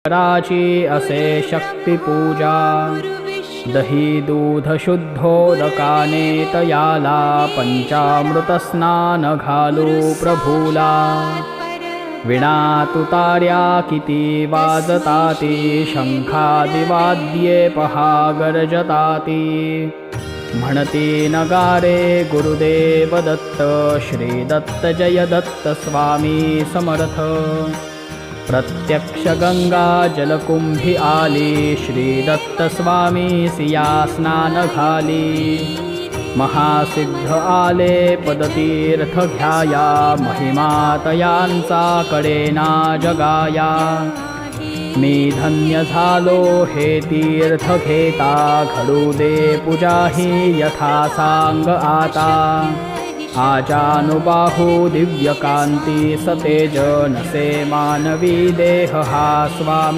कराची असे शक्तिपूजा दही दूध शुद्धोदकाने तयाला पंचामृत स्नान घालू प्रभूला विणा तुतार्या किती वाजताती शंखादिवाद्ये पहा गर्जताती म्हणती नगारे गुरुदेव दत्त श्री दत्त जय दत्त स्वामी समर्थ प्रत्यक्ष गंगा जलकुंभी आली श्री दत्त स्वामी सिया स्नान घाली महासिद्ध आले पदतीर्थ घ्याया महिमा तयांचा कडेना जगाया मी धन्य झालो हे तीर्थ घेता घडू दे पूजा ही यथा सांग आता आजानुबाहू दिव्यकांती सतेज नसे मानवी देह हा स्वामी